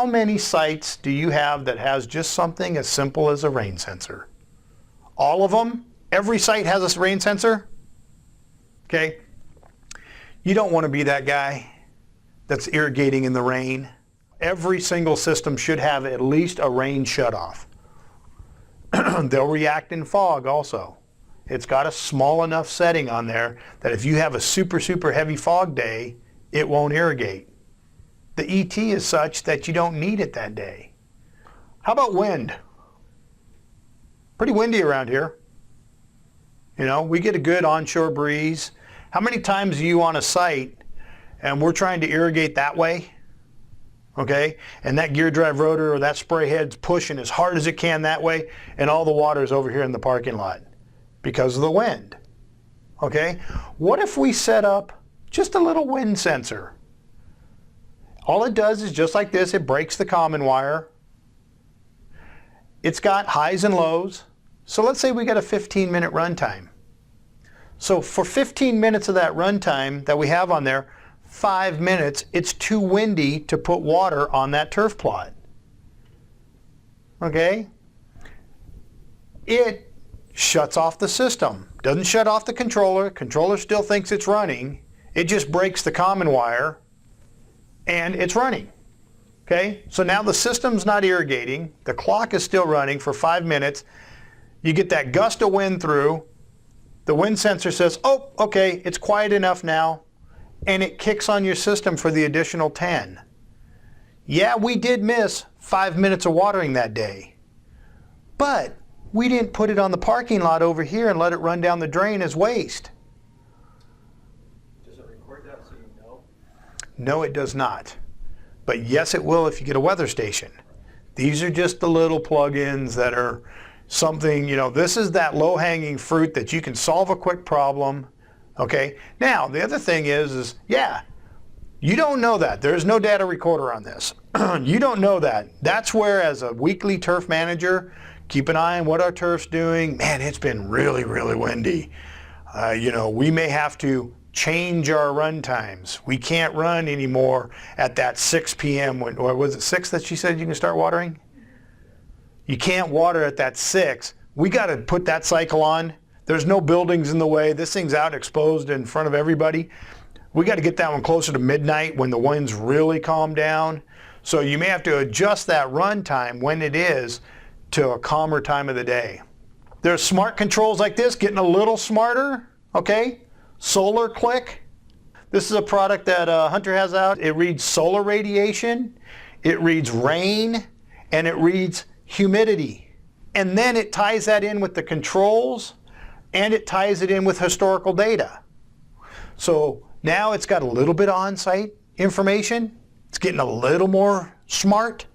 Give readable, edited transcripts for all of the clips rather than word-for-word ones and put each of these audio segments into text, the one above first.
How many sites do you have that has just something as simple as a rain sensor? All of them? Every site has a rain sensor? Okay. You don't want to be that guy that's irrigating in the rain. Every single system should have at least a rain shutoff. They'll react in fog also. It's got a small enough setting on there that if you have a super heavy fog day, it won't irrigate. The ET is such that you don't need it that day. How about wind? Pretty windy around here. You know, we get a good onshore breeze. How many times are you on a site and we're trying to irrigate that way? Okay, and that gear drive rotor or that spray head's pushing as hard as it can that way, and all the water is over here in the parking lot because of the wind. Okay, what if we set up just a little wind sensor? All it does is just like this, it breaks the common wire. It's got highs and lows. So let's say we got a 15-minute runtime. So for 15 minutes of that runtime that we have on there, 5 minutes, it's too windy to put water on that turf plot. Okay? It shuts off the system. Doesn't shut off the controller. Controller still thinks it's running. It just breaks the common wire and it's running. Okay? So now the system's not irrigating. The clock is still running for 5 minutes. You get that gust of wind through. The wind sensor says, oh, okay, it's quiet enough now. And it kicks on your system for the additional 10. Yeah, we did miss 5 minutes of watering that day. But we didn't put it on the parking lot over here and let it run down the drain as waste. Does it record that so you know? No, it does not. But yes, it will if you get a weather station. These are just the little plugins that are something, you know, this is that low-hanging fruit that you can solve a quick problem. Okay, now the other thing is yeah, you don't know that. There's no data recorder on this. You don't know that. That's where, as a weekly turf manager, keep an eye on what our turf's doing. Man, it's been really windy. You know, we may have to change our run times. We can't run anymore at that 6 p.m. Or was it 6 that she said you can start watering? You can't water at that 6. We got to put that cycle on. There's no buildings in the way. This thing's out exposed in front of everybody. We got to get that one closer to midnight when the winds really calm down. So you may have to adjust that run time when it is to a calmer time of the day. There's smart controls like this getting a little smarter. Okay, solar click. This is a product that Hunter has out. It reads solar radiation, it reads rain, and it reads humidity. And then it ties that in with the controls, and it ties it in with historical data. So now it's got a little bit of on-site information. It's getting a little more smart.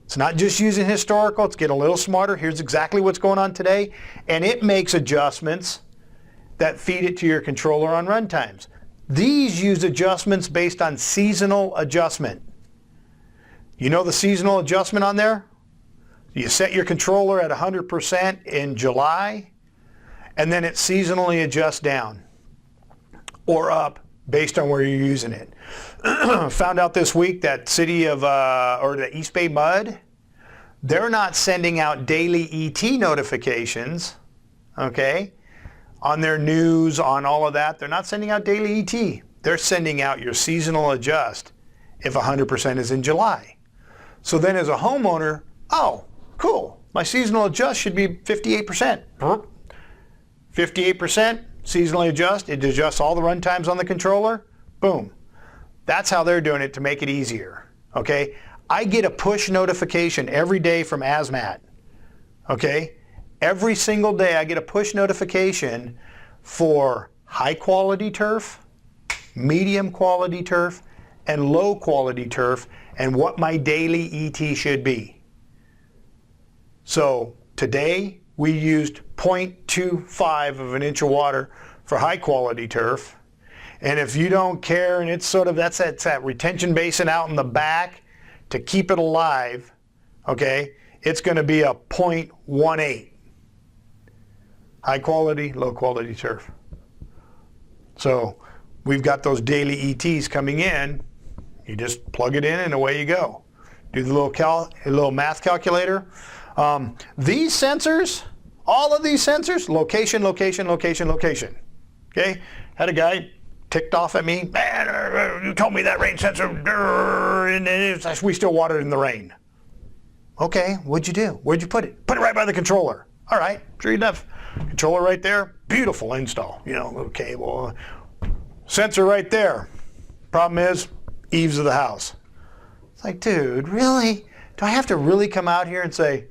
It's not just using historical, it's getting a little smarter. Here's exactly what's going on today. And it makes adjustments that feed it to your controller on run times. These use adjustments based on seasonal adjustment. You know the seasonal adjustment on there? You set your controller at 100% in July, and then it seasonally adjusts down or up based on where you're using it. Found out this week that city of, or the East Bay Mud, they're not sending out daily ET notifications, okay, on their news, on all of that. They're not sending out daily ET. They're sending out your seasonal adjust if 100% is in July. So then as a homeowner, oh, cool, my seasonal adjust should be 58%. 58%, seasonally adjust, it adjusts all the run times on the controller, boom. That's how they're doing it to make it easier, okay? I get a push notification every day from Azmat, okay? Every single day I get a push notification for high quality turf, medium quality turf, and low quality turf, and what my daily ET should be. So today we used 0.25 of an inch of water for high quality turf. And if you don't care, and it's sort of, that's that retention basin out in the back to keep it alive, okay, it's going to be a 0.18. High quality, low quality turf. So we've got those daily ETs coming in. You just plug it in and away you go. Do the little math calculator. These sensors, all of these sensors, location, location, location, location. Okay? Had a guy ticked off at me. Man, you told me that rain sensor, and we still watered in the rain. Okay, what'd you do? Where'd you put it? Put it right by the controller. All right, sure enough. Controller right there, beautiful install. You know, little cable. Sensor right there. Problem is, eaves of the house. It's like, dude, really? Do I have to really come out here and say,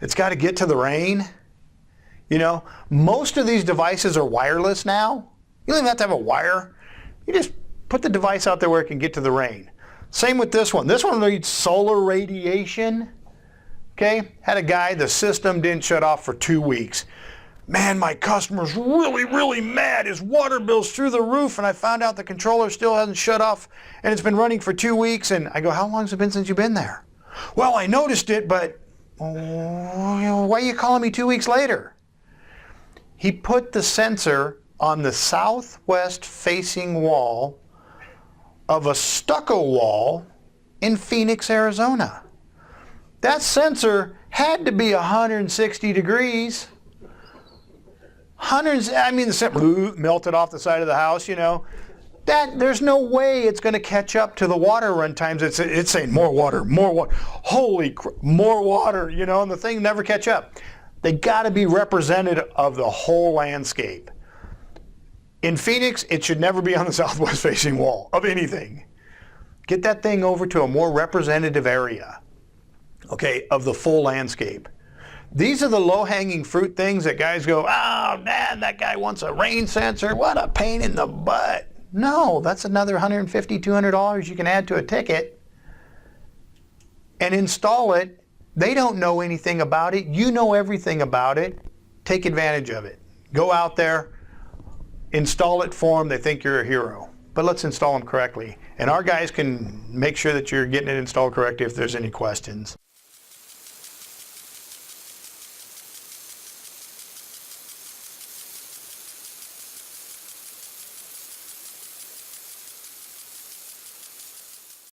it's got to get to the rain? You know, most of these devices are wireless now. You don't even have to have a wire. You just put the device out there where it can get to the rain. Same with this one. This one needs solar radiation. Okay, had a guy, the system didn't shut off for 2 weeks. Man, my customer's really, really mad. His water bill's through the roof, and I found out the controller still hasn't shut off, and it's been running for 2 weeks. And I go, how long has it been since you've been there? Well, I noticed it, but why are you calling me 2 weeks later? He put the sensor on the southwest facing wall of a stucco wall in Phoenix, Arizona. That sensor had to be 160 degrees. The sensor melted off the side of the house, you know. There's no way it's going to catch up to the water run times. It's saying more water, more water. Holy crap, more water, you know, and the thing never catch up. They got to be representative of the whole landscape. In Phoenix, it should never be on the southwest facing wall of anything. Get that thing over to a more representative area, okay, of the full landscape. These are the low-hanging fruit things that guys go, oh, man, that guy wants a rain sensor. What a pain in the butt. No, that's another $150, $200 you can add to a ticket and install it. They don't know anything about it. You know everything about it. Take advantage of it. Go out there, install it for them. They think you're a hero. But let's install them correctly. And our guys can make sure that you're getting it installed correctly if there's any questions.